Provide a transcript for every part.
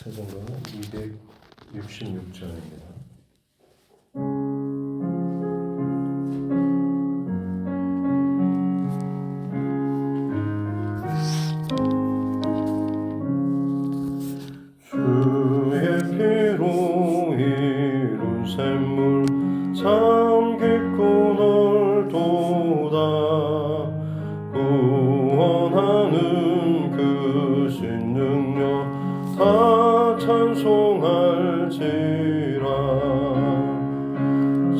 찬송가 266장입니다. 주의 피로 이룬 샘물 참 깊고 넓도다. 구원하는 그 신 능력 다 찬송할지라.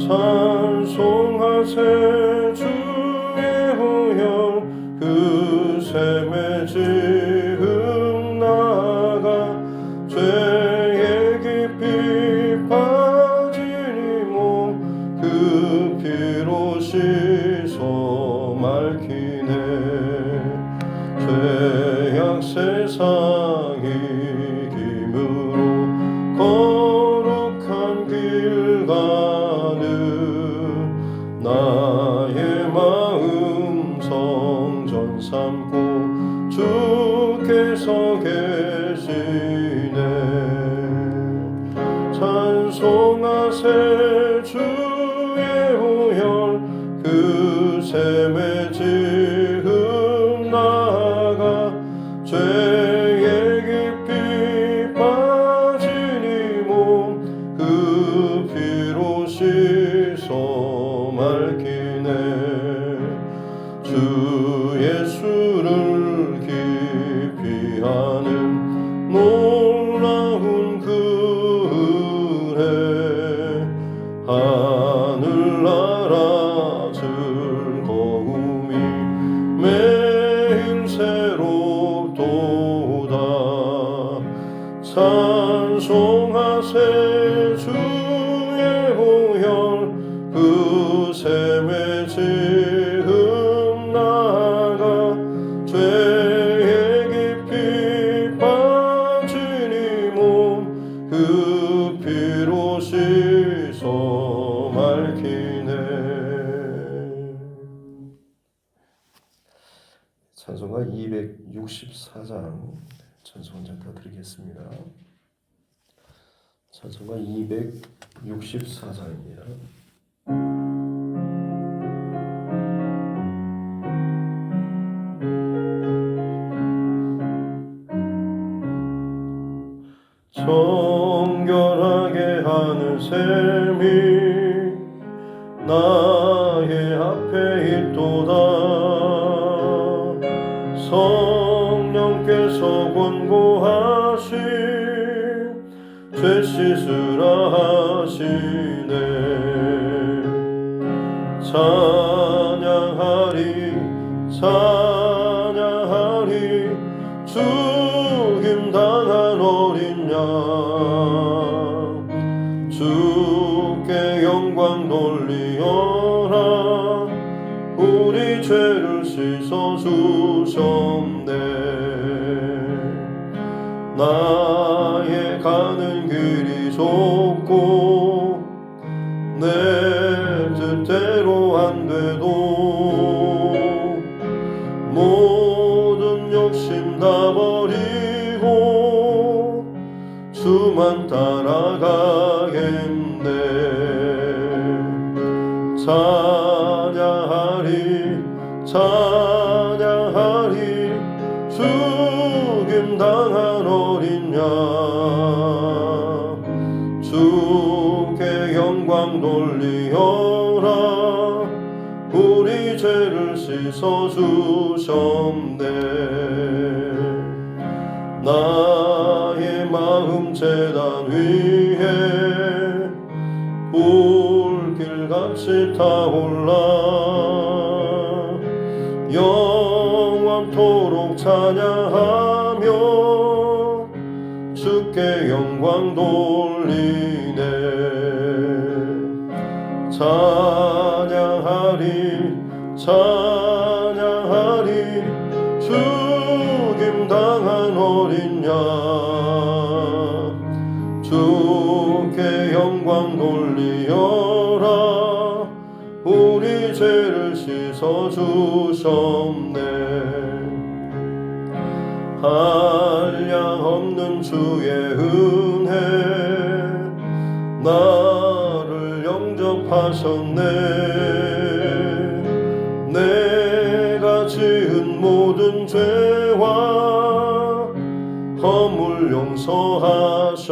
찬송하세 주의 후연 그 샘에 지금 나가 죄에 깊이 빠진 이 몸 그 피로 씻어 맑히네. 죄악 세상 이김으로 거룩한 길 가는 나의 마음 성전 삼고 주께서 계시네. 찬송하세 주의 후연 그 샘에 지금 나가 죄에 깊이 빠진 이 몸 그 피로 씻어 맑히네. 주 예수를 깊이 아는 놀라운 그 은혜 하늘나라 즐거움이 매일 새롭도다. 찬송하세 주의 후연 그 샘에 지금 나가 죄에 깊이 빠진 이 몸 그 피로 씻어 맑히네. 찬송가 264장 찬송 한 장 더 드리겠습니다. 찬송가 264장입니다. 정결하게 하는 셈이 나의 앞에 있도다. 성령께서 권고하신 죄 씻으라 하시네. 찬양하리 찬양하리 죽임 당한 어린 양 주께 영광 돌리어라. 우리 죄를 씻어 주셨네. 나의 가는 길이 좁고 내 뜻대로 안 돼도 모든 욕심 다 버리고 주만 따라가겠네. 찬양하리 찬양하리 죽임 당한 어린 양 주께 영광 돌리어라. 우리 죄를 씻어 주셨네. 나의 마음 제단 위에 불길같이 타올라. 영원토록 찬양하며 주께 영광 돌리네. 찬양하리 찬양하리 죽임 당한 어린 양 주께 영광 돌리어라. 우리 죄를 씻어 주셨네. 한량 없는 주의 은혜 나를 영접하셨네. 내가 지은 모든 죄와 허물 용서하셨네.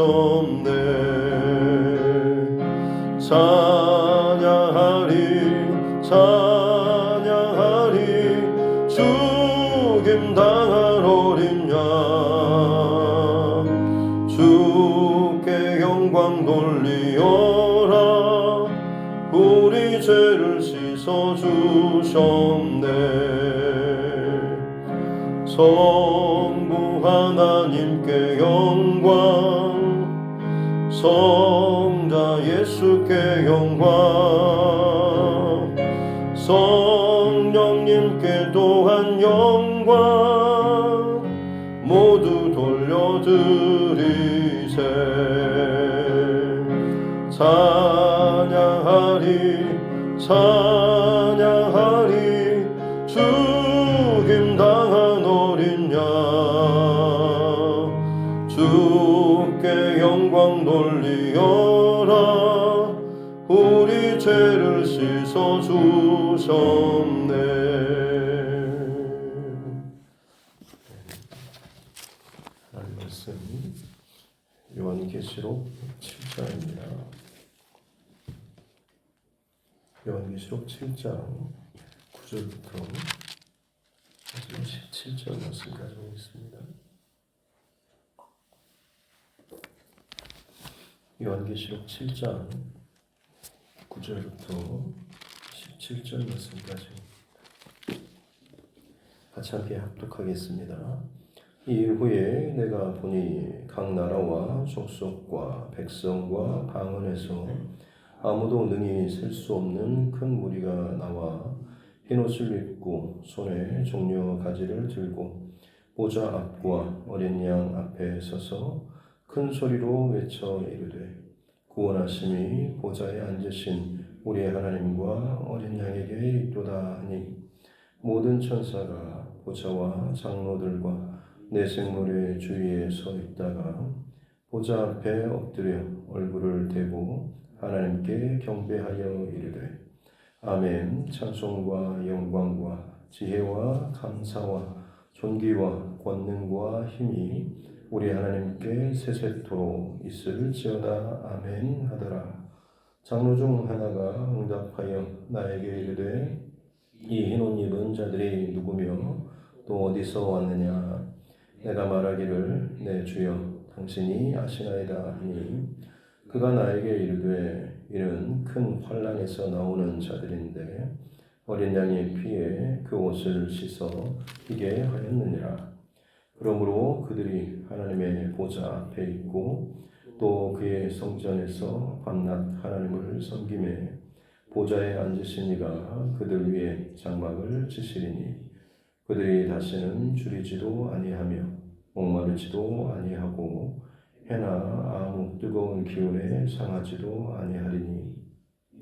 찬양하리 찬양하리 죽임 당한 어린 양 주께 영광 돌리어라. 우리 죄를 씻어 주셨네. 성부 하나님께 영광 성자 예수께 영광 성령님께 또한 영광 모두 돌려드리세. 찬양하리 찬양하리 죽임 당한 어린 양 주께 영광 돌리어라. 우리 죄를 씻어 주셨네. 하나님 말씀 요한계시록 7장입니다. 요한계시록 7장 9절부터 17절 말씀까지 있습니다. 요한계시록 7장 9절부터 17절 말씀까지 같이 함께 합독하겠습니다. 이후에 내가 보니 각 나라와 족속과 백성과 방언에서 아무도 능히 셀 수 없는 큰 무리가 나와 흰옷을 입고 손에 종려 가지를 들고 보좌 앞과 어린 양 앞에 서서 큰 소리로 외쳐 이르되 구원하심이 보좌에 앉으신 우리 하나님과 어린 양에게 있도다 하니 모든 천사가 보좌와 장로들과 내 생물의 주위에 서 있다가 보좌 앞에 엎드려 얼굴을 대고 하나님께 경배하여 이르되 아멘. 찬송과 영광과 지혜와 감사와 존귀와 권능과 힘이 우리 하나님께 세세토록 있을지어다. 아멘 하더라. 장로 중 하나가 응답하여 나에게 이르되 이 흰옷 입은 자들이 누구며 또 어디서 왔느냐. 내가 말하기를 내 주여 당신이 아시나이다 하니 그가 나에게 이르되 이는 큰 환난에서 나오는 자들인데 어린 양의 피에 그 옷을 씻어 희게 하였느니라. 그러므로 그들이 하나님의 보좌 앞에 있고 또 그의 성전에서 밤낮 하나님을 섬기매 보좌에 앉으신 이가 그들 위에 장막을 치시리니 그들이 다시는 줄이지도 아니하며 목마르지도 아니하고 해나 아무 뜨거운 기운에 상하지도 아니하리니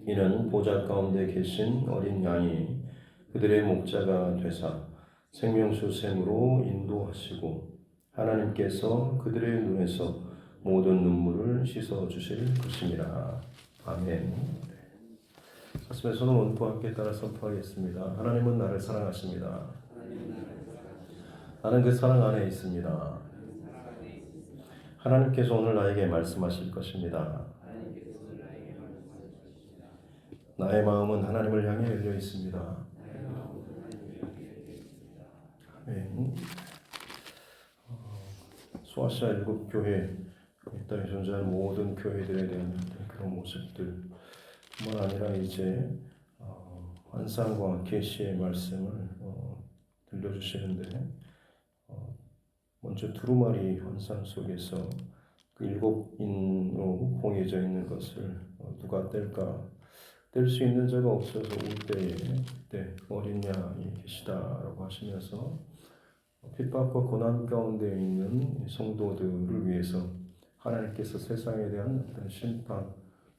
이는 보좌 가운데 계신 어린 양이 그들의 목자가 되사 생명수 샘으로 인도하시고 하나님께서 그들의 눈에서 모든 눈물을 씻어 주실 것입니다. 아멘. 가슴에 손을 얹고 함께 따라 선포하겠습니다. 하나님은 나를 사랑하십니다. 나는 그 사랑 안에 있습니다. 하나님께서 오늘 나에게 말씀하실 것입니다. 나의 마음은 하나님을 향해 열려 있습니다. 아멘. 소아시아 7교회 이 땅에 존재하는 모든 교회들에 대한 그런 모습들 뿐만 아니라 이제 환상과 계시의 말씀을 들려주시는데 먼저 두루마리 환상 속에서 그 7인으로 봉해져 있는 것을 누가 뗄까? 뗄 수 있는 자가 없어서 울 때에 그때 어린 양이 계시다라고 하시면서 핍박과 고난 가운데 있는 성도들을 위해서 하나님께서 세상에 대한 어떤 심판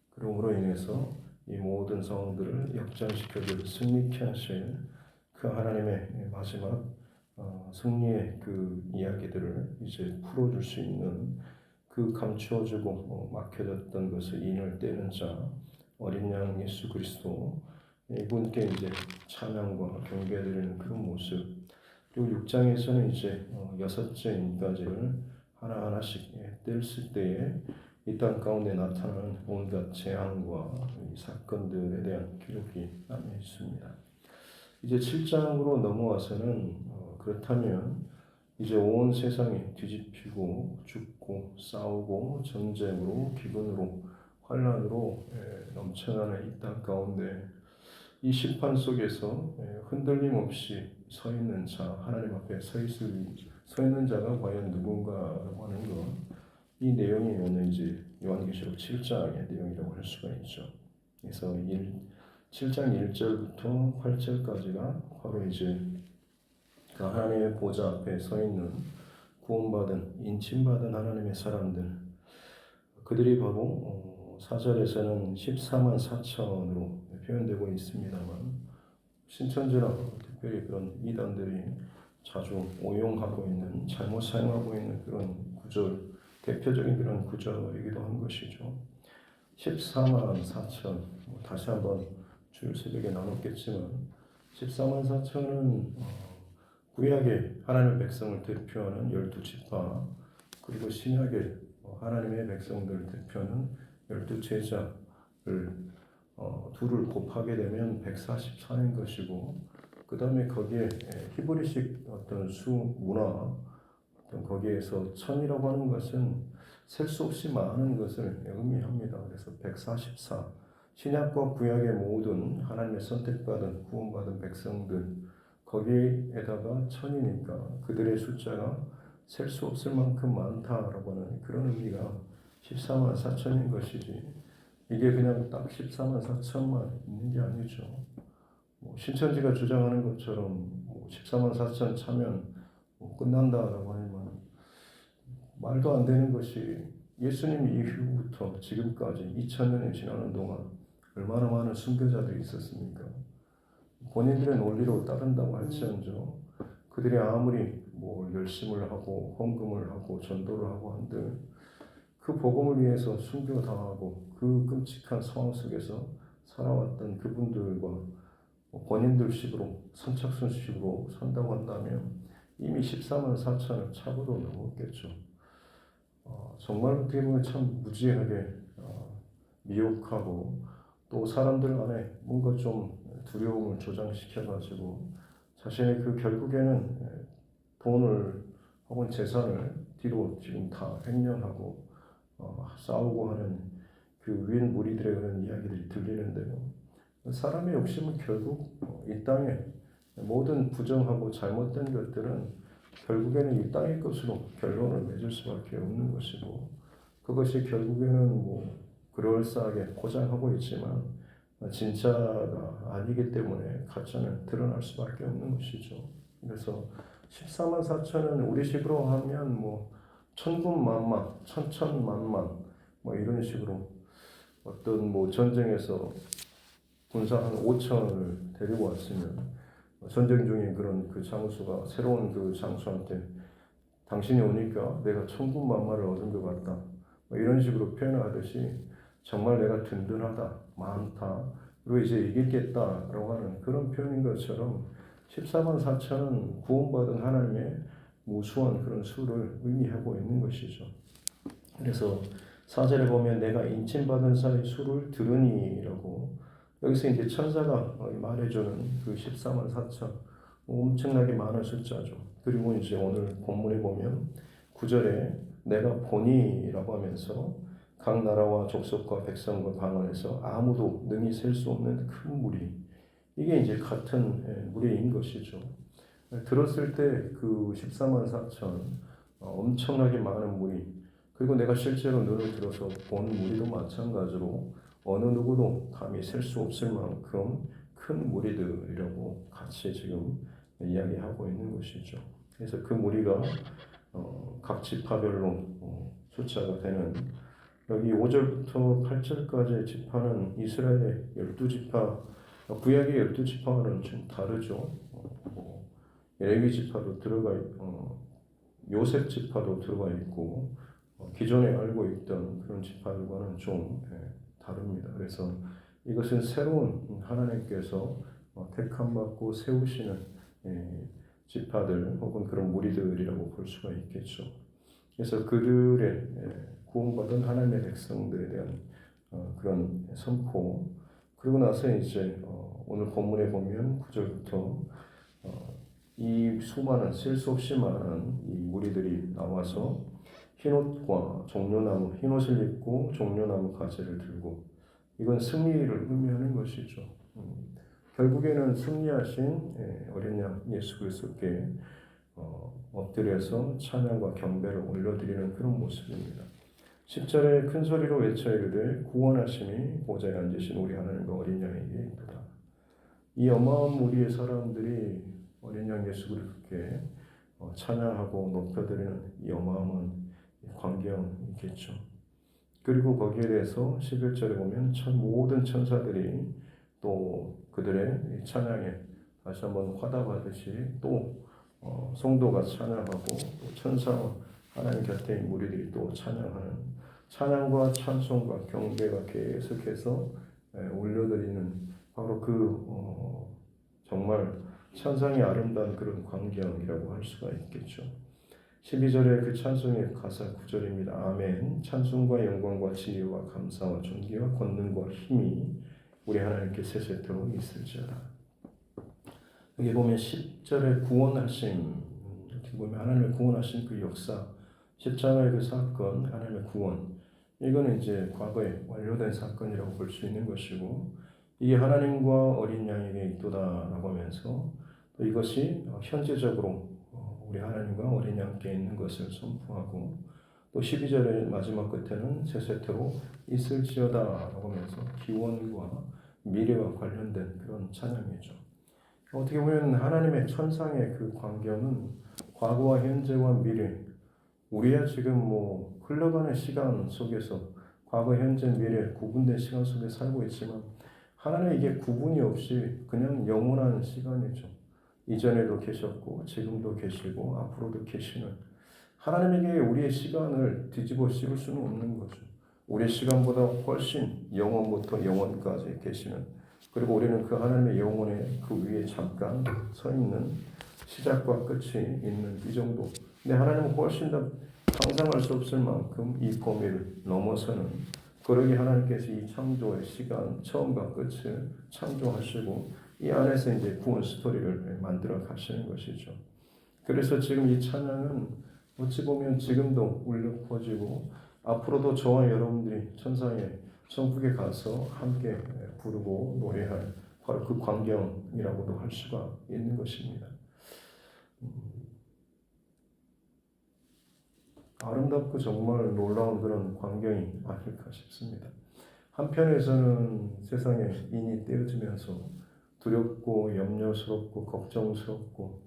그럼으로 인해서 이 모든 상황들을 역전시켜줄 승리케 하실 그 하나님의 마지막 승리의 그 이야기들을 이제 풀어줄 수 있는 그 감추어주고 막혀졌던 것을 인을 떼는 자 어린 양 예수 그리스도 이분께 이제 찬양과 경배드리는 그런 모습. 그리고 6장에서는 이제 여섯째 인까지를 하나하나씩 뗄 때에 이 땅 가운데 나타나는 온갖 재앙과 이 사건들에 대한 기록이 남아 있습니다. 이제 7장으로 넘어와서는 그렇다면 이제 온 세상이 뒤집히고 죽고 싸우고 전쟁으로 기근으로 환란으로 넘쳐나는 이 땅 가운데 이 심판 속에서 흔들림 없이 서 있는 자, 하나님 앞에 서 있는 자가 과연 누군가라고 하는 것, 이 내용이 오늘 이제 요한계시록 7장의 내용이라고 할 수가 있죠. 그래서 7장 1절부터 8절까지가 바로 이제 그 하나님의 보좌 앞에 서 있는 구원받은 인침받은 하나님의 사람들, 그들이 바로 4절에서는 14만 4천으로 표현되고 있습니다만 신천지나 특별히 그런 이단들이 자주 오용하고 있는, 잘못 사용하고 있는 그런 구절, 대표적인 그런 구절이기도 한 것이죠. 14만 4천, 다시 한번 주일 새벽에 나눴겠지만 14만 4천은 구약의 하나님의 백성을 대표하는 12지파, 그리고 신약의 하나님의 백성들을 대표하는 12제자를 둘을 곱하게 되면 144인 것이고, 그 다음에 거기에 히브리식 어떤 수 문화, 어떤 거기에서 천이라고 하는 것은 셀 수 없이 많은 것을 의미합니다. 그래서 144, 신약과 구약의 모든 하나님의 선택받은 구원받은 백성들, 거기에다가 천이니까 그들의 숫자가 셀 수 없을 만큼 많다라고 하는 그런 의미가 14만 4천인 것이지, 이게 그냥 딱 14만 4천만 있는 게 아니죠. 신천지가 주장하는 것처럼 14만 4천 차면 끝난다라고 하지만 말도 안 되는 것이, 예수님 이후부터 지금까지 2000년이 지나는 동안 얼마나 많은 순교자들이 있었습니까? 본인들의 논리로 따른다고 할지언정 그들이 아무리 열심을 하고 헌금을 하고 전도를 하고 한들 그 복음을 위해서 순교당하고 그 끔찍한 상황 속에서 살아왔던 그분들과 본인들식으로 선착순식으로 산다고 한다면 이미 14만 4천을 차고도 넘었겠죠. 정말 어떻게 보면 참 무지하게 미혹하고 또 사람들 안에 뭔가 좀 두려움을 조장시켜가지고 자신의 그 결국에는 돈을 혹은 재산을 뒤로 지금 다 횡령하고 싸우고 하는 그 윈 무리들의 그런 이야기들이 들리는데요. 사람의 욕심은 결국 이 땅에 모든 부정하고 잘못된 것들은 결국에는 이 땅의 것으로 결론을 맺을 수밖에 없는 것이고, 그것이 결국에는 그럴싸하게 포장하고 있지만 진짜가 아니기 때문에 가짜는 드러날 수밖에 없는 것이죠. 그래서 14만 4천은 우리식으로 하면 천군만만, 천천만만 이런 식으로 어떤 전쟁에서 군사 한 5천을 데리고 왔으면 전쟁 중인 그런 그 장수가 새로운 그 장수한테 당신이 오니까 내가 천군만마를 얻은 것 같다, 이런 식으로 표현하듯이 정말 내가 든든하다, 많다, 그리고 이제 이기겠다라고 하는 그런 표현인 것처럼 14만 4천은 구원받은 하나님의 무수한 그런 수를 의미하고 있는 것이죠. 그래서 4절에 보면 내가 인침받은 자의 수를 들으니라고, 여기서 이제 천사가 말해주는 그 14만 4천, 엄청나게 많은 숫자죠. 그리고 이제 오늘 본문에 보면 9절에 내가 보니라고 하면서 각 나라와 족속과 백성과 방언에서 아무도 능히 셀 수 없는 큰 무리, 이게 이제 같은 무리인 것이죠. 들었을 때 그 14만 4천 엄청나게 많은 무리, 그리고 내가 실제로 눈을 들어서 본 무리도 마찬가지로 어느 누구도 감히 셀 수 없을 만큼 큰 무리들이라고 같이 지금 이야기하고 있는 것이죠. 그래서 그 무리가 각 지파별로 숫자가 되는, 여기 5절부터 8절까지의 지파는 이스라엘의 12지파, 구약의 12지파와는 좀 다르죠. 레위 지파도 요셉 지파도 들어가 있고 기존에 알고 있던 그런 지파들과는 좀 다릅니다. 그래서 이것은 새로운 하나님께서 택함받고 세우시는 지파들 혹은 그런 무리들이라고 볼 수가 있겠죠. 그래서 그들의 구원받은 하나님의 백성들에 대한 그런 선포, 그리고 나서 이제 오늘 본문에 보면 9절부터 이 수많은 셀 수 없이 많은 이 무리들이 나와서 흰옷과 종려나무, 흰옷을 입고 종려나무 가지를 들고, 이건 승리를 의미하는 것이죠. 결국에는 승리하신 어린 양 예수 그리스도께 엎드려서 찬양과 경배를 올려드리는 그런 모습입니다. 10절에 큰 소리로 외쳐 이르되 구원하심이 보좌에 앉으신 우리 하나님과 어린 양에게 있도다. 이 어마어마한 무리의 사람들이 어린 양 예수 그리스도께 찬양하고 높여드리는 이 어마어마한 광경이겠죠. 그리고 거기에 대해서 11절에 보면 모든 천사들이 또 그들의 찬양에 다시 한번 화답하듯이 또 성도가 찬양하고 또 천사 하나님 곁에 있는 무리들이 또 찬양하는 찬양과 찬송과 경배가 계속해서 올려드리는 바로 정말 찬송이 아름다운 그런 광경이라고 할 수가 있겠죠. 12절의 그 찬송의 가사 9절입니다. 아멘. 찬송과 영광과 지혜와 감사와 존귀와 권능과 힘이 우리 하나님께 세세토록 있을지어다. 여기 보면 10절의 구원하심, 이렇게 보면 하나님의 구원하신 그 역사, 십자가의 그 사건, 하나님의 구원, 이거는 이제 과거에 완료된 사건이라고 볼 수 있는 것이고, 이게 하나님과 어린 양에게 있도다라고 하면서 또 이것이 현재적으로 우리 하나님과 어린 양께 있는 것을 선포하고, 또 12절의 마지막 끝에는 세세토록 있을지어다라고 하면서 기원과 미래와 관련된 그런 찬양이죠. 어떻게 보면 하나님의 천상의 그 광경은 과거와 현재와 미래, 우리야 지금 흘러가는 시간 속에서 과거, 현재, 미래 구분된 시간 속에 살고 있지만 하나님은 이게 구분이 없이 그냥 영원한 시간이죠. 이전에도 계셨고 지금도 계시고 앞으로도 계시는 하나님에게 우리의 시간을 뒤집어 씌울 수는 없는 거죠. 우리의 시간보다 훨씬 영원부터 영원까지 계시는, 그리고 우리는 그 하나님의 영혼의 그 위에 잠깐 서 있는 시작과 끝이 있는 이 정도. 근데 하나님은 훨씬 더 상상할 수 없을 만큼 이 범위를 넘어서는, 그러기 하나님께서 이 창조의 시간 처음과 끝을 창조하시고 이 안에서 이제 구원 스토리를 만들어 가시는 것이죠. 그래서 지금 이 찬양은 어찌 보면 지금도 울려 퍼지고 앞으로도 저와 여러분들이 천상의 천국에 가서 함께 부르고 노래할 바로 그 광경이라고도 할 수가 있는 것입니다. 아름답고 정말 놀라운 그런 광경이 아닐까 싶습니다. 한편에서는 세상에 인이 떼어지면서 두렵고 염려스럽고 걱정스럽고,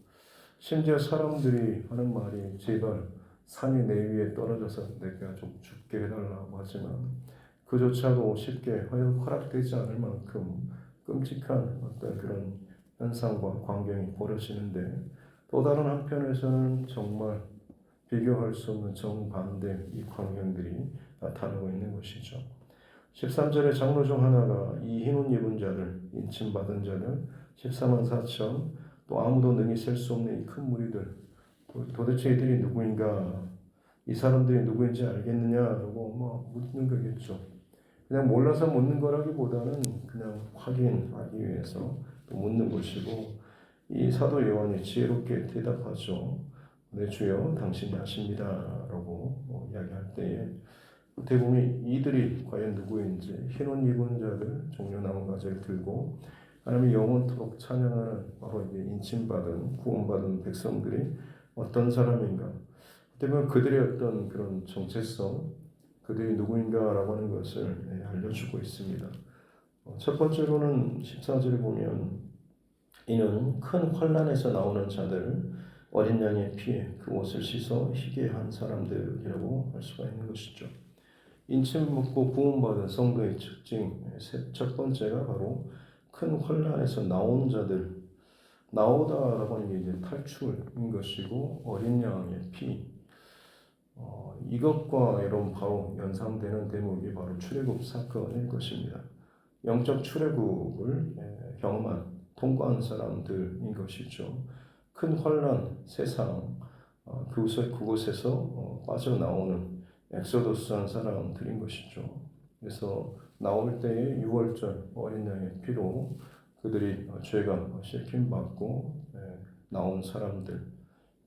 심지어 사람들이 하는 말이 제발 산이 내 위에 떨어져서 내가 좀 죽게 해달라고 하지만 그조차도 쉽게 허락되지 않을 만큼 끔찍한 어떤 그런 현상과 광경이 벌어지는데, 또 다른 한편에서는 정말 비교할 수 없는 정반대 이 광경들이 나타나고 있는 것이죠. 13절의 장로 중 하나가 이 흰옷 입은 자들, 인침받은 자들 14만 4천, 또 아무도 능히 셀 수 없는 이 큰 무리들, 도대체 이들이 누구인가, 이 사람들이 누구인지 알겠느냐라고 묻는 거겠죠. 그냥 몰라서 묻는 거라기보다는 그냥 확인하기 위해서 또 묻는 것이고, 이 사도 요한이 지혜롭게 대답하죠. 네 주여 당신이 아십니다 라고 이야기할 때에 대부분 이들이 과연 누구인지, 흰옷 입은 자들, 종려나무 가지를 들고 하나님의 영원토록 찬양하는 바로 이제 인침받은 구원받은 백성들이 어떤 사람인가, 때문에 그들의 어떤 그런 정체성, 그들이 누구인가라고 하는 것을 알려주고 있습니다. 첫 번째로는 14절에 보면 이는 큰 환난에서 나오는 자들, 어린 양의 피에 그 옷을 씻어 희게 한 사람들이라고 할 수가 있는 것이죠. 인침 받고 구원받은 성도의 특징 첫 번째가 바로 큰 환난에서 나온 자들. 나오다라고 하는 게 이제 탈출인 것이고 어린 양의 피 이것과 이런 바로 연상되는 대목이 바로 출애굽 사건일 것입니다. 영적 출애굽을 경험한 통과한 사람들인 것이죠. 큰 환란, 세상 그곳에서 빠져나오는 엑소더스한 사람들인 것이죠. 그래서 나올 때에 6월절 어린 양의 피로 그들이 죄가 씻김받고 나온 사람들.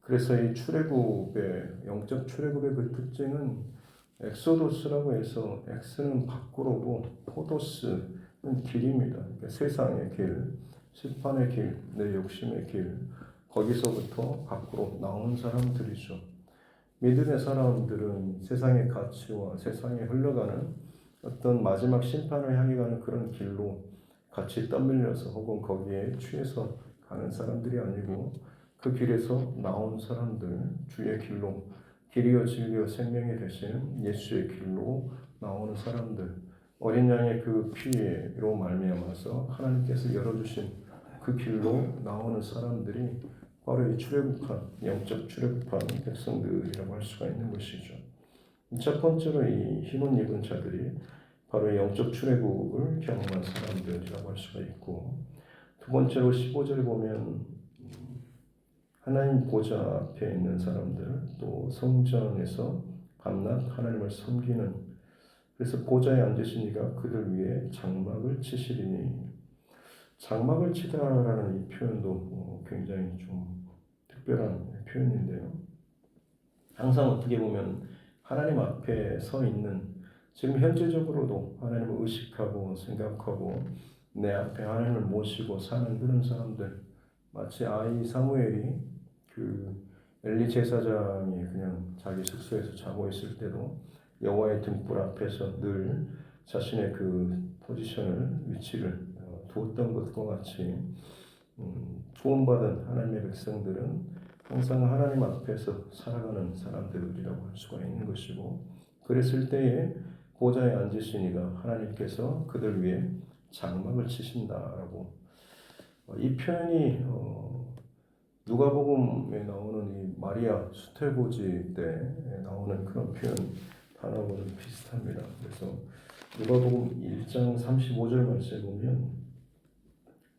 그래서 이 출애굽의 영적 출애굽의 그 특징은 엑소도스라고 해서 엑스는 밖으로고 포도스는 길입니다. 그러니까 세상의 길, 심판의 길, 내 욕심의 길, 거기서부터 밖으로 나온 사람들이죠. 믿음의 사람들은 세상의 가치와 세상에 흘러가는 어떤 마지막 심판을 향해 가는 그런 길로 같이 떠밀려서 혹은 거기에 취해서 가는 사람들이 아니고 그 길에서 나온 사람들, 주의 길로 길이요 진리요 생명이 되시는 예수의 길로 나오는 사람들, 어린 양의 그 피로 말미암아서 하나님께서 열어주신 그 길로 나오는 사람들이 바로 이 출애굽한 영적 출애굽한 백성들이라고 할 수가 있는 것이죠. 첫 번째로 이 흰옷 입은 자들이 바로 영적 출애굽을 경험한 사람들이라고 할 수가 있고, 두 번째로 15절 보면 하나님 보좌 앞에 있는 사람들, 또 성전에서 밤낮 하나님을 섬기는, 그래서 보좌에 앉으신 이가 그들 위에 장막을 치시리니, 장막을 치다라는 이 표현도 굉장히 좀 특별한 표현인데요. 항상 어떻게 보면 하나님 앞에 서 있는, 지금 현재적으로도 하나님을 의식하고 생각하고 내 앞에 하나님을 모시고 사는 그런 사람들, 마치 아이 사무엘이 그 엘리 제사장이 그냥 자기 숙소에서 자고 있을 때도 여호와의 등불 앞에서 늘 자신의 그 포지션을, 위치를 두었던 것과 같이 구원받은 하나님의 백성들은 항상 하나님 앞에서 살아가는 사람들이라고 할 수가 있는 것이고, 그랬을 때에 보좌에 앉으시니가 하나님께서 그들 위해 장막을 치신다라고, 이 표현이 누가복음에 나오는 이 마리아 수태고지 때 나오는 그런 표현 단어하고는 비슷합니다. 그래서 누가복음 1장 35절 말씀에 보면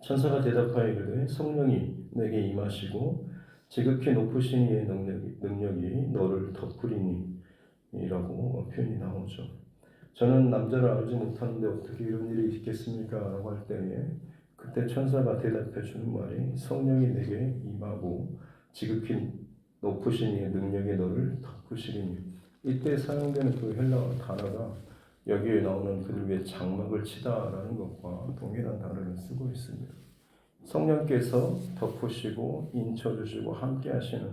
천사가 대답하여 이르되 성령이 내게 임하시고 지극히 높으신 이의 능력이 너를 덮으리니 이라고 표현이 나오죠. 저는 남자를 알지 못하는데 어떻게 이런 일이 있겠습니까? 라고 할 때에 그때 천사가 대답해 주는 말이 성령이 내게 임하고 지극히 높으신 이의 능력이 너를 덮으시리니, 이때 사용되는 그 헬라어 단어가 여기에 나오는 그들 위해 장막을 치다라는 것과 동일한 단어를 쓰고 있습니다. 성령께서 덮으시고 인쳐주시고 함께 하시는,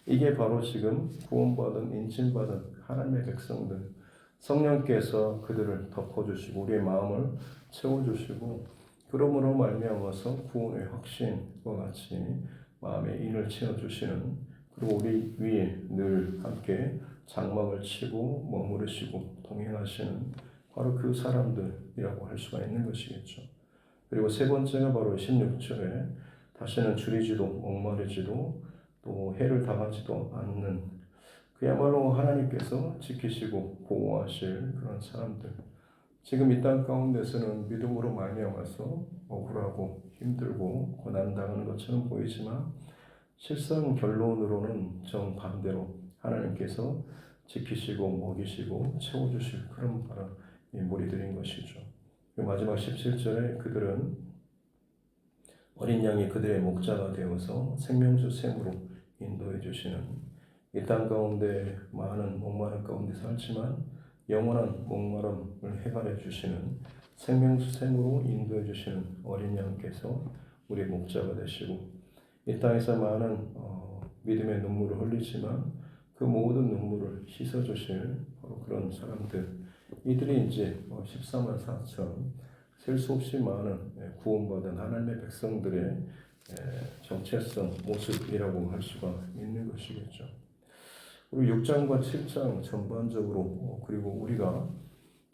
이게 바로 지금 구원받은 인침받은 하나님의 백성들, 성령께서 그들을 덮어주시고 우리의 마음을 채워주시고 그러므로 말미암아서 구원의 확신과 같이 마음에 인을 채워주시는, 그리고 우리 위에 늘 함께 장막을 치고 머무르시고 동행하시는 바로 그 사람들이라고 할 수가 있는 것이겠죠. 그리고 세 번째가 바로 16절에 다시는 줄이지도 목마르지도 또 해를 당하지도 않는, 그야말로 하나님께서 지키시고 보호하실 그런 사람들. 지금 이 땅 가운데서는 믿음으로 말미암아서 억울하고 힘들고 고난당하는 것처럼 보이지만 실상 결론으로는 정반대로 하나님께서 지키시고 먹이시고 채워주실 그런 바로 무리들인 것이죠. 마지막 17절에 그들은 어린 양이 그들의 목자가 되어서 생명수 샘으로 인도해 주시는, 이 땅 가운데 많은 목마름 가운데 살지만 영원한 목마름을 해결해 주시는 생명수 샘으로 인도해 주시는 어린 양께서 우리의 목자가 되시고, 이 땅에서 많은 믿음의 눈물을 흘리지만 그 모든 눈물을 씻어 주실 바로 그런 사람들, 이들이 이제 14만 4천 셀 수 없이 많은 구원받은 하나님의 백성들의 정체성 모습이라고 할 수가 있는 것이겠죠. 우리 6장과 7장 전반적으로, 그리고 우리가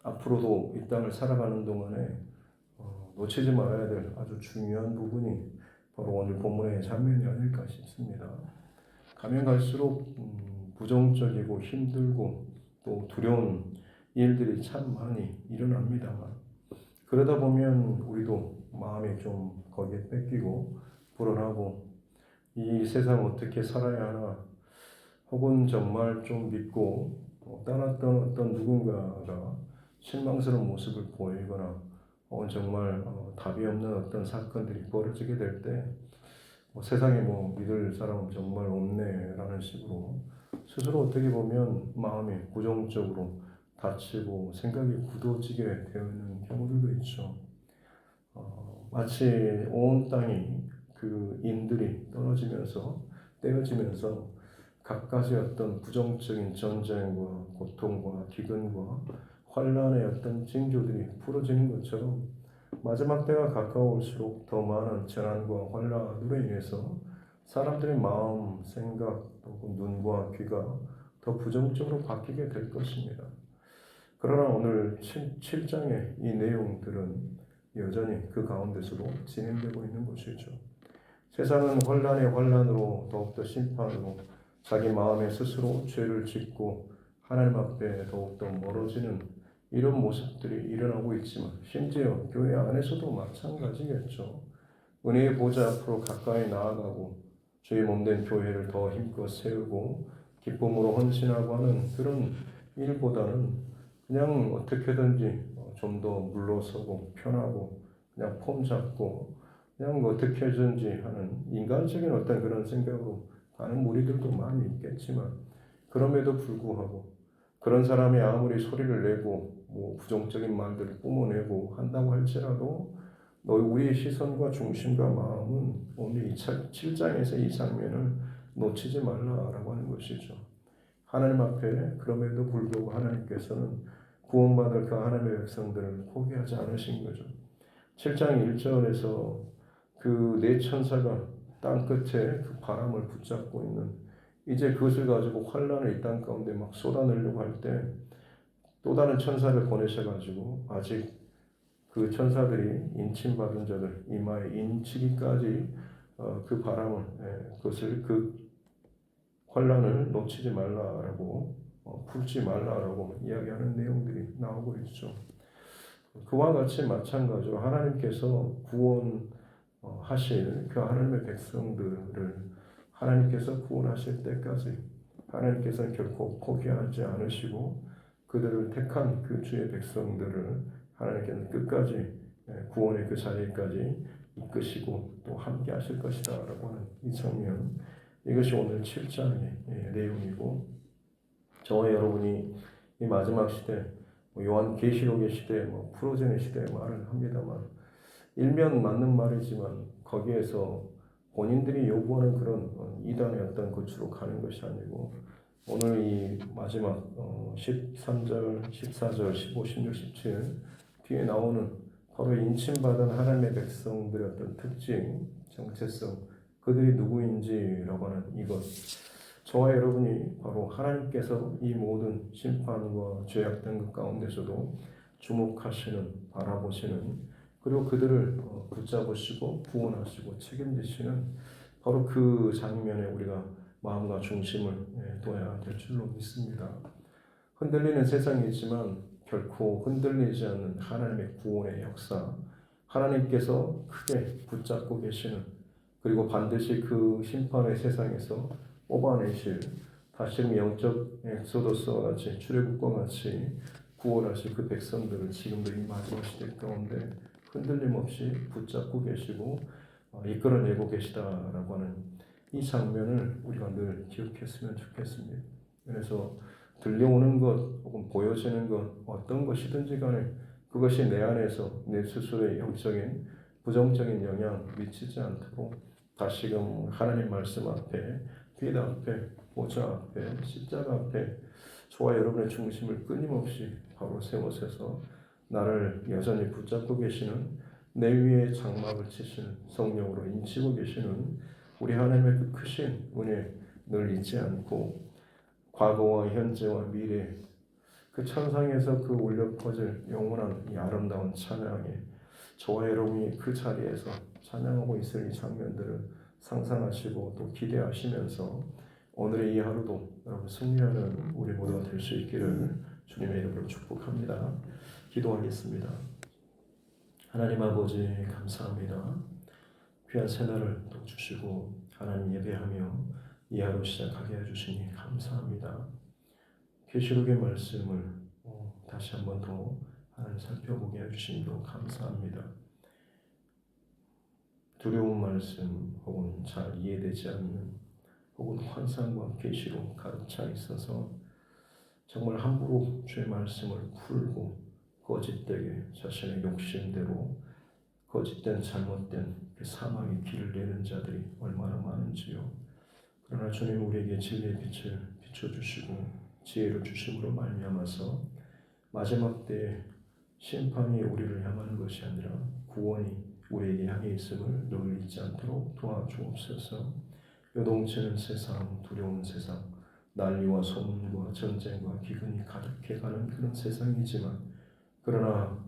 앞으로도 이 땅을 살아가는 동안에 놓치지 말아야 될 아주 중요한 부분이 바로 오늘 본문의 장면이 아닐까 싶습니다. 가면 갈수록 부정적이고 힘들고 또 두려운 일들이 참 많이 일어납니다만, 그러다 보면 우리도 마음이 좀 거기에 뺏기고 불안하고 이 세상 어떻게 살아야 하나, 혹은 정말 좀 믿고 떠났던 어떤 누군가가 실망스러운 모습을 보이거나 정말 답이 없는 어떤 사건들이 벌어지게 될 때 세상에 믿을 사람은 정말 없네라는 식으로 스스로 어떻게 보면 마음이 부정적으로 다치고 생각이 굳어지게 되는 경우들도 있죠. 마치 온 땅이 그 인들이 떨어지면서 떼어지면서 갖가지 어떤 부정적인 전쟁과 고통과 기근과 환란의 어떤 징조들이 풀어지는 것처럼 마지막 때가 가까울수록 더 많은 재난과 환란으로 인해서 사람들의 마음, 생각, 또 눈과 귀가 더 부정적으로 바뀌게 될 것입니다. 그러나 오늘 7장의 이 내용들은 여전히 그 가운데서도 진행되고 있는 것이죠. 세상은 환란의 환란으로 더욱더 심판으로 자기 마음에 스스로 죄를 짓고 하나님 앞에 더욱더 멀어지는 이런 모습들이 일어나고 있지만, 심지어 교회 안에서도 마찬가지겠죠. 은혜의 보좌 앞으로 가까이 나아가고 주의 몸된 교회를 더 힘껏 세우고 기쁨으로 헌신하고 하는 그런 일보다는 그냥 어떻게든지 좀 더 물러서고 편하고 그냥 폼 잡고 그냥 어떻게든지 하는 인간적인 어떤 그런 생각으로 가는 무리들도 많이 있겠지만, 그럼에도 불구하고 그런 사람이 아무리 소리를 내고 부정적인 말들을 뿜어내고 한다고 할지라도 우리의 시선과 중심과 마음은 오늘 7장에서 이 장면을 놓치지 말라라고 하는 것이죠. 하나님 앞에 그럼에도 불구하고 하나님께서는 구원받을 그 하나님의 백성들을 포기하지 않으신 거죠. 7장 1절에서 그 네 천사가 땅 끝에 그 바람을 붙잡고 있는, 이제 그것을 가지고 환란을 이 땅 가운데 막 쏟아내려고 할 때 또 다른 천사를 보내셔가지고 아직 그 천사들이 인침받은 자들 이마에 인치기까지 그 바람을 그것을 그 환란을 놓치지 말라라고 풀지 말라라고 이야기하는 내용들이 나오고 있죠. 그와 같이 마찬가지로 하나님께서 구원하실 그 하나님의 백성들을 하나님께서 구원하실 때까지 하나님께서는 결코 포기하지 않으시고 그들을 택한 그 주의 백성들을 하나님께서는 끝까지 구원의 그 자리까지 이끄시고 또 함께 하실 것이다 라고 하는 이 장면, 이것이 오늘 7장의 내용이고, 저와 여러분이 이 마지막 시대 요한 계시록의 시대 프로젠의 시대에 말을 합니다만, 일면 맞는 말이지만 거기에서 본인들이 요구하는 그런 이단의 어떤 곳으로 가는 것이 아니고, 오늘 이 마지막 13절, 14절, 15, 16, 17 뒤에 나오는 바로 인침받은 하나님의 백성들의 어떤 특징, 정체성, 그들이 누구인지라고 하는 이것, 저와 여러분이 바로 하나님께서 이 모든 심판과 죄악 된 것 가운데서도 주목하시는, 바라보시는, 그리고 그들을 붙잡으시고 구원하시고 책임지시는 바로 그 장면에 우리가 마음과 중심을 둬야 될 줄로 믿습니다. 흔들리는 세상이지만 결코 흔들리지 않는 하나님의 구원의 역사, 하나님께서 크게 붙잡고 계시는, 그리고 반드시 그 심판의 세상에서 뽑아내실, 다시금 영적 엑소더스와 같이 출애굽과 같이 구원하실 그 백성들을 지금도 이 마지막 시대 가운데 흔들림 없이 붙잡고 계시고 이끌어내고 계시다라고 하는 이 장면을 우리가 늘 기억했으면 좋겠습니다. 그래서 들려오는 것 혹은 보여지는 것 어떤 것이든지 간에 그것이 내 안에서 내 스스로의 영적인 부정적인 영향 미치지 않도록 다시금 하나님 말씀 앞에, 빛 앞에, 보좌 앞에, 십자가 앞에 저와 여러분의 중심을 끊임없이 바로 세워서서 나를 여전히 붙잡고 계시는, 내 위에 장막을 치시는, 성령으로 인치고 계시는 우리 하나님의 그 크신 은혜 늘 잊지 않고 과거와 현재와 미래 그 천상에서 그 울려 퍼질 영원한 이 아름다운 찬양에 저와 여러분이 그 자리에서 찬양하고 있을 이 장면들을 상상하시고 또 기대하시면서 오늘의 이 하루도 여러분 승리하는 우리 모두가 될 수 있기를 주님의 이름으로 축복합니다. 기도하겠습니다. 하나님 아버지 감사합니다. 귀한 새날을 또 주시고 하나님 예배하며 이 하루 시작하게 해주시니 감사합니다. 계시록의 말씀을 다시 한번 더 하나님 살펴보게 해주시니 감사합니다. 두려운 말씀 혹은 잘 이해되지 않는 혹은 환상과 계시로 가득 차 있어서 정말 함부로 주의 말씀을 풀고 거짓되게 자신의 욕심대로 거짓된 잘못된 그 사망의 길을 내는 자들이 얼마나 많은지요. 그러나 주님 우리에게 진리의 빛을 비춰주시고 지혜를 주심으로 말미암아서 마지막 때에 심판이 우리를 향하는 것이 아니라 구원이 우리에게 향해 있음을 늘 잊지 않도록 도와주옵소서. 요동치는 세상, 두려운 세상, 난리와 소문과 전쟁과 기근이 가득해가는 그런 세상이지만 그러나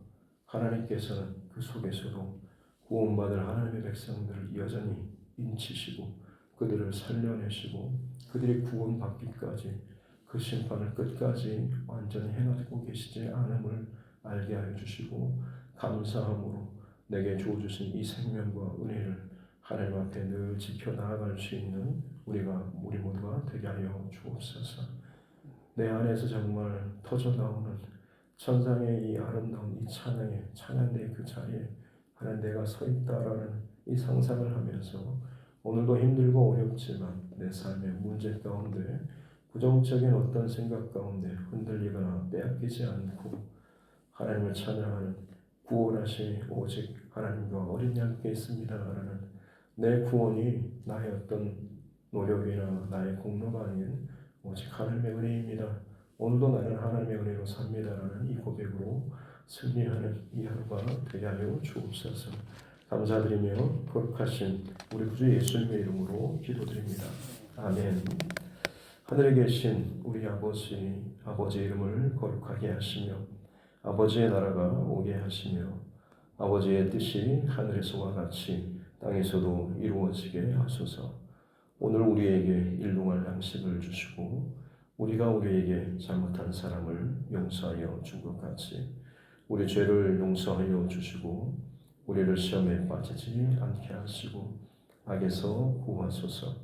하나님께서는 그 속에서도 구원받을 하나님의 백성들을 여전히 인치시고 그들을 살려내시고 그들이 구원받기까지 그 심판을 끝까지 완전히 행하고 계시지 않음을 알게 하여 주시고 감사함으로 내게 주어주신 이 생명과 은혜를 하나님 앞에 늘 지켜나갈 수 있는 우리 모두가 되게 하여 주옵소서. 내 안에서 정말 터져나오는 천상의 이 아름다운 이 찬양의 그 자리에 하나님 내가 서 있다라는 이 상상을 하면서 오늘도 힘들고 어렵지만 내 삶의 문제 가운데 부정적인 어떤 생각 가운데 흔들리거나 빼앗기지 않고 하나님을 찬양하는 구원하신 오직 하나님과 어린 양께 있습니다라는 내 구원이 나의 어떤 노력이나 나의 공로가 아닌 오직 하나님의 은혜입니다. 오늘도 나는 하나님의 은혜로 삽니다라는 이 고백으로 승리하는 이 하루가 되게 하여 주옵소서. 감사드리며 거룩하신 우리 구주 예수님의 이름으로 기도드립니다. 아멘. 하늘에 계신 우리 아버지 이름을 거룩하게 하시며 아버지의 나라가 오게 하시며 아버지의 뜻이 하늘에서와 같이 땅에서도 이루어지게 하소서. 오늘 우리에게 일용할 양식을 주시고 우리가 우리에게 잘못한 사람을 용서하여 준 것 같이 우리 죄를 용서하여 주시고 우리를 시험에 빠지지 않게 하시고 악에서 구하소서.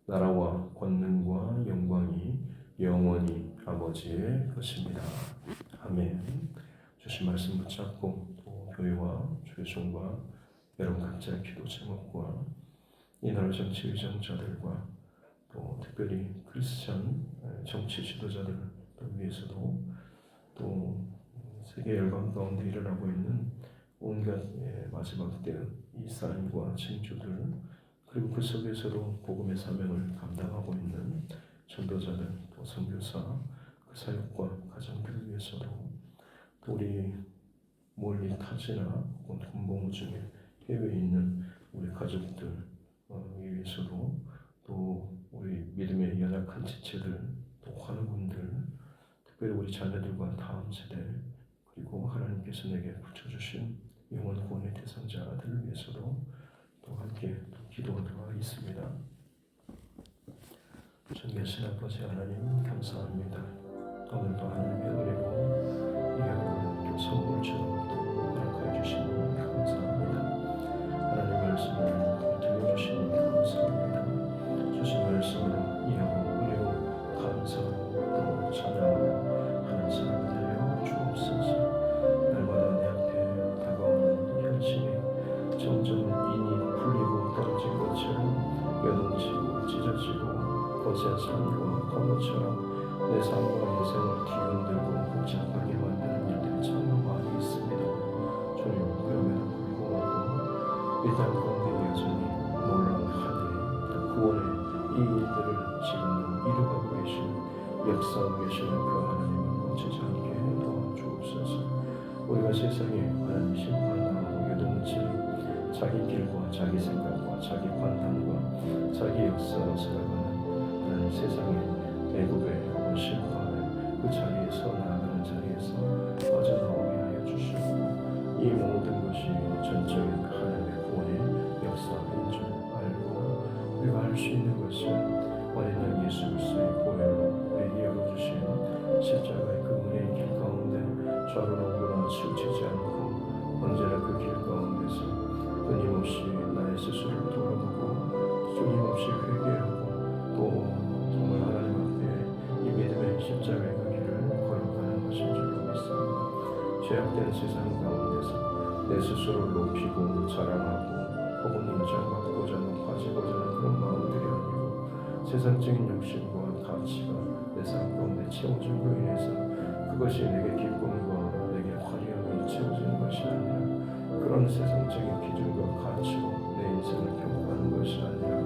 나라와 권능과 영광이 영원히 아버지의 것입니다. 아멘. 주신 말씀 붙잡고 또 교회와 주의 종과 여러분 각자의 기도 제목과 이 나라 정치 의정자들과 또 특별히 크리스천 정치 지도자들을 위해서도 또 세계 열방 가운데 일어나고 있는 온갖 마지막 때의 이 사람과 친구들 그리고 그 속에서도 복음의 사명을 감당하고 있는 전도자들 또 선교사 그 사역과 가정들을 위해서도 또 우리 멀리 타지나 혹은 군복무 중에 해외에 있는 우리 가족들 위해서도 또 우리 믿음의 연약한 지체들 또 환우분들 특별히 우리 자녀들과 다음 세대 그리고 하나님께서 내게 붙여주신 영원 구원의 대상자들을 위해서도 또 함께 기도하도록 하겠습니다. 전계신 아버지 하나님 감사합니다. 오늘도 하나님의 은혜로 이 하루를 또 선물처럼 또 허락하여 주시니 감사합니다. 하나님 말씀을 들려주시니 감사합니다. 주신 말씀을 이해하고 은혜로 감사하고 또 찬양하고 하는 사람이 되어 주옵소서. 날마다 내 앞에 다가오는 현실이 점점 인이 풀리고 떨어진 것처럼 여동치고 찢어지고 거센 산과 건너처럼 내 삶과 인생을 뒤흔들고 복잡하게 만드는 일들이 참 많이 있습니다. 주님 그럼에도 불구하고 이 땅 가운데 여전히 놀라운 하늘의 구원의 이 일들을 지금 이루어가고 계시는 역사하고 계시는 그 하나님을 놓치지 않게 도와주옵소서. 우리가 세상에 하나님 심판당하고 요동치는 자기 길과 자기 생각과 자기 판단과 자기 역사로 살아가는 하나님 세상의 애굽의 혹은 심판의 그 자리에서 나아가는 자리에서 빠져나오게 하여 주시고 이 모든 것이 전적인 하나님의 구원의 좌우로 오거나 치우치지 않고 언제나 그 길 가운데서 끊임없이 나의 스스로를 돌아보고 끊임없이 회개하고 또 정말 하나님 앞에 이 믿음의 십자가의 그 길을 걸어가는 것인 줄 믿습니다. 죄악된 세상 가운데서 내 스스로를 높이고 자랑하고 혹은 인정받고자 높아지고자 하는 그런 마음들이 아니고 세상적인 욕심과 가치가 내 삶 가운데 채워짐으로 인해서 그것이 내게 기쁨과 내게 화려함이 채워지는 것이 아니라 그런 세상적인 기준과 가치로 내 인생을 평가하는 것이 아니라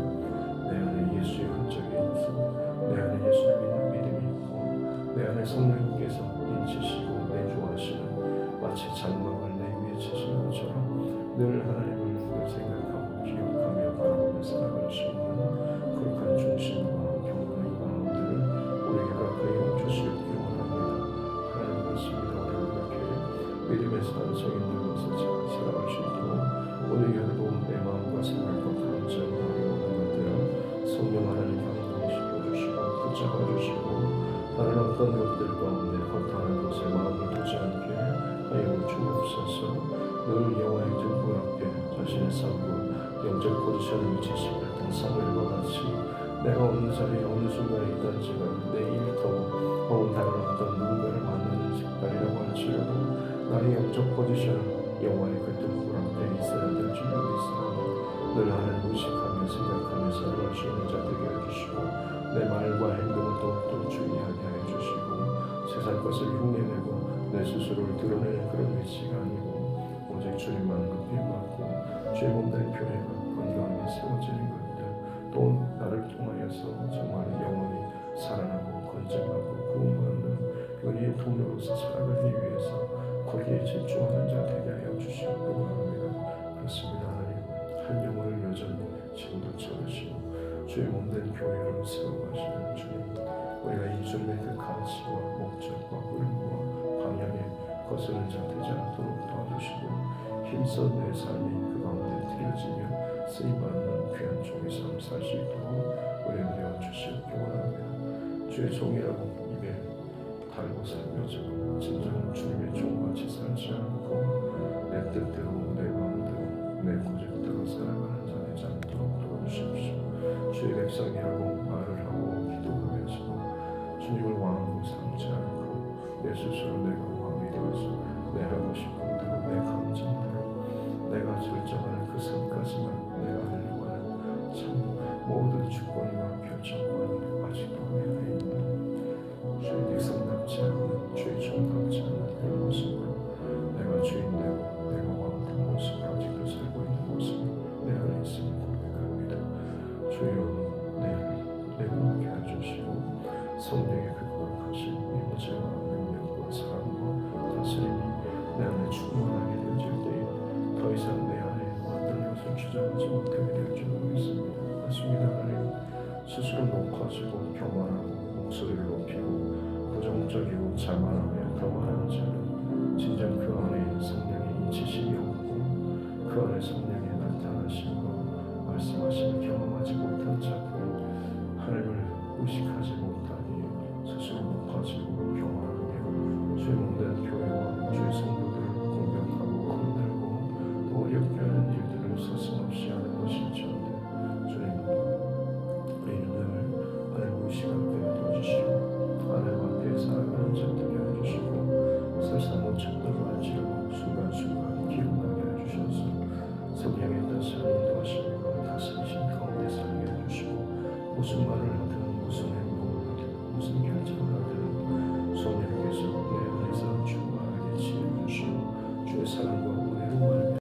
내 안에 예수의 흔적이 있고 내 안에 예수를 믿는 믿음이 있고 내 안에 성령님께서 인치시고 내주하시는 마치 장막을 내 위에 치시는 것처럼 늘 하나님을 생각하고 기억하며 바라보며 살아갈 수 있는 거룩한 중심과 경건의 마음들을 우리에게 가까이 주시길 원합니다. 하나님 그렇습니다. 우리가 이렇게 믿음의 산성이 있는 것을 잘 살아갈 수 있도록 오늘 여러분 내 마음과 생각과 감정과 모든 것들을 성령 하나님 감동시켜 주시고 붙잡아 주시고 다른 어떤 것들 가운데 허탄한 것에 마음을 두지 않게 하여 주옵소서. 늘 여호와의 등불 앞에 자신의 삶과 영적 포지션을 위치시킬 때 사무엘과 같이 내가 어느 자리에 어느 순간에 있던지가 내 일터 혹은 다른 어떤 누군가를 만나는 식단이라고 할지라도 나의 영적 포지션은 여호와의 그 등불 앞에 있어야 될 줄 믿사오니 늘 하나님을 의식하며 생각하며 살아갈 수 있는 자 되게 해주시고 내 말과 행동을 더욱더 주의하게 해주시고 세상 것을 흉내내고 내 스스로를 드러내는 그런 위치가 아니고 오직 주님만 높임받고 죄 몸된 교회가 건강하게 세워지는 것들 또 나를 통하여서 정말 영원히 살아나고 건져가고 구원받는 은혜의 통로로서 살아가기 위해서 거기에 집중하는 자 되게 하여 주시옵기 원합니다. 그렇습니다. 하나님 한 영혼을 여전히 지금도 채우시고 주의 몸된 교회를 세워가시는 주님 우리가 이 주님의 그 가치와 목적과 흐름과 방향에 거스는 자 되지 않도록 도와주시고 힘써 내 삶이 그 가운데 드려지며 쓰임받는 귀한 종의 삶 살 수 있도록 은혜되어 주시옵기 원합니다. 주의 종이라고 입에 달고 살며서 진정한 주님의 종같이 살지 않고 내 뜻대로 내 마음대로 내 고집대로 살아가는 자 되지 않도록 도와주십시오. 주의 백성이라고 말을 하고 기도하면서 주님을 왕으로 삼지 않고 내 스스로 내가 왕이 되어서 내 하고 싶은 대로 내 감정대로 내가 결정하는 그 선까지만 내가 하려고 하는 참 모든 주권과 결정권이 아직도 내 안에 있는 주의 백성답지 않은 주의 종답지 않은 그런 모습으로 내가 주인되고 내가 왕된 모습으로 아직도 살고 있는 모습이 내 안에 있음을 고백합니다. 주여 내를 내게 해주시고 성령의 그 거룩하신 임재와 능력과 사랑과 다스림이 내 안에 충만하게 되어질 때에 더 이상 내 안에 어떤 것을 주장하지 못하게 될 줄 믿습니다. 맞습니다. 하나님 스스로 높아지고 교만하고 목소리를 높이고 부정적이고 자만하며 교만하는 자는 진정 그 안에 성령의 인치심이 없고 그 안에 성령의 나타나심과 말씀하심을 경험하지 못한 자들은 하나님을 의식하지 못하니 스스로 높아지고 교만하며 주의 몸된 교회와 주의 성도들을 공격하고 건들고 또 어렵게 하는 일들을 서슴없이 하는 것일지언데 주님 우리는 늘 하나님 의식하게 도와주시고 하나님 앞에 살아가는 자 되게 해주시고 설사 놓쳤다고 할지라도 순간순간 기억나게 해주셔서 성령의 다스림 인도하심과 다스리신 가운데 살게 해주시고 무슨 말을